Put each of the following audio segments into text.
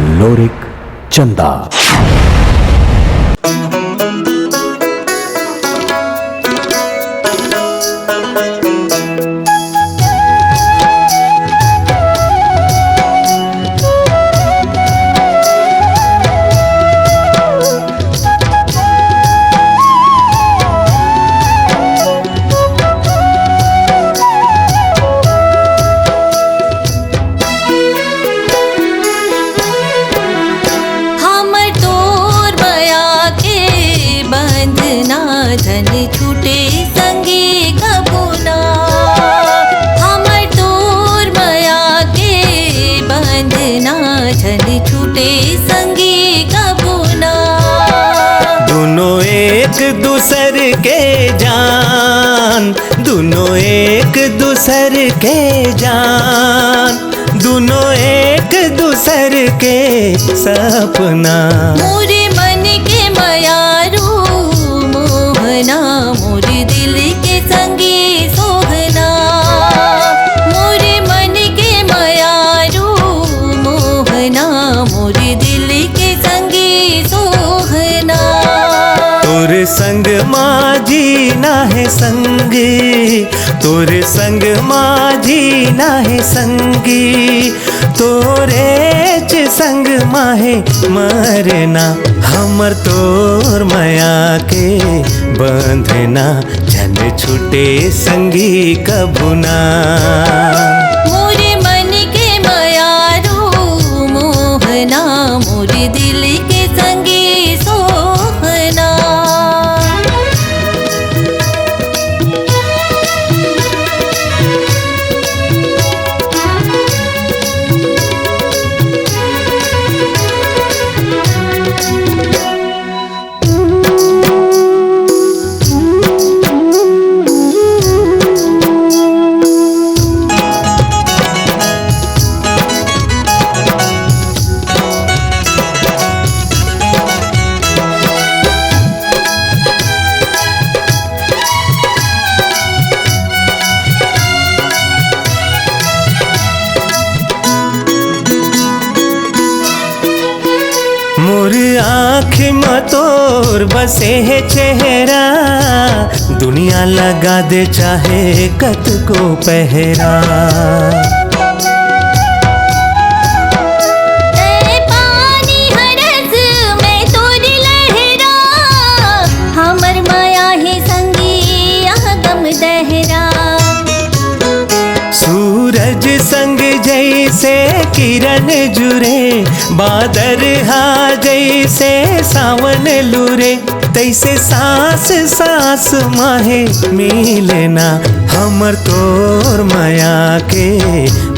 लोरिक चंदा। धन छूटे संगे कबूना, हमर तोर माया के बंधना धन छूटे संगे कबूना। दोनों एक दूसर के जान, दोनों एक दूसर के जान, दोनों एक दूसर के सपना। मोरे मन के मायारू मोहना, मोरे दिल के संगे सोहना। मोरे मन के मायारू मोहना, मोरे दिल के संगे सोहना। तोरे संग माझी ना है संगी, तोरे संग माझी ना है संगी, तोरे च संग माहे मरना। हमर तोर माया के बंधना जन छूटे संगी कबूना। मोरे मन के मायारू मोहना, मोरे दिल के संगे सोहना। मोर आँख में तोर बसे है चेहरा, दुनिया लगा दे चाहे कत को पहरा। पानी हरस में तोर लहरा, हमर माया है संगी यहाँ गम दहरा। सूरज संग जैसे किरण जुरे, बादर हा जैसे सावन लूरे, तैसे सांस सांस माहे मिलना। हमर तोर माया के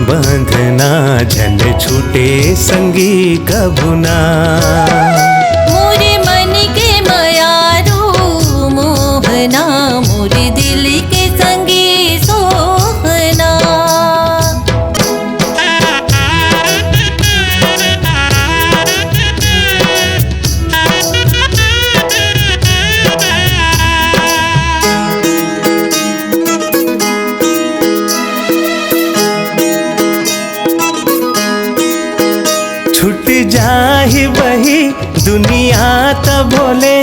बंधना जन छूटे संगी कबूना। मोरे मन के मायारू मोहना, मोरे दिल के संगे सोहना। छूट जाहि वही दुनिया त भोले,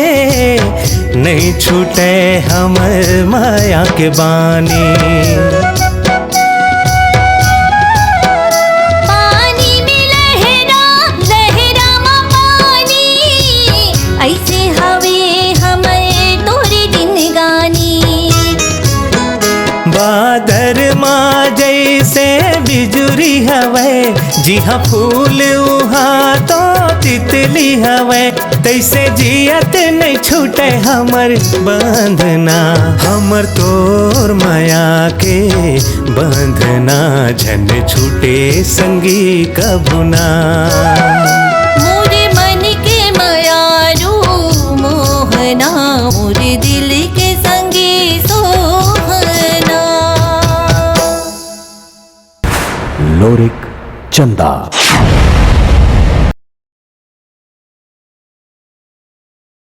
नहीं छूटे हमर माया के बानी। पानी में लहरा लहरा मा पानी, ऐसे हवे हमें तोरी जिंदगानी। बादर माँ जैसे बिजुरी हवे, जिहाँ फूल उहाँ तो तितली हवे, तैसे जियत नहीं छूटे हमर बंधना। हमर तोर माया के बंधना जन छूटे संगी कबूना। मोरे मन के मायारू मोहना, मोरे दिल के संगे सोहना। लोरिक चंदा।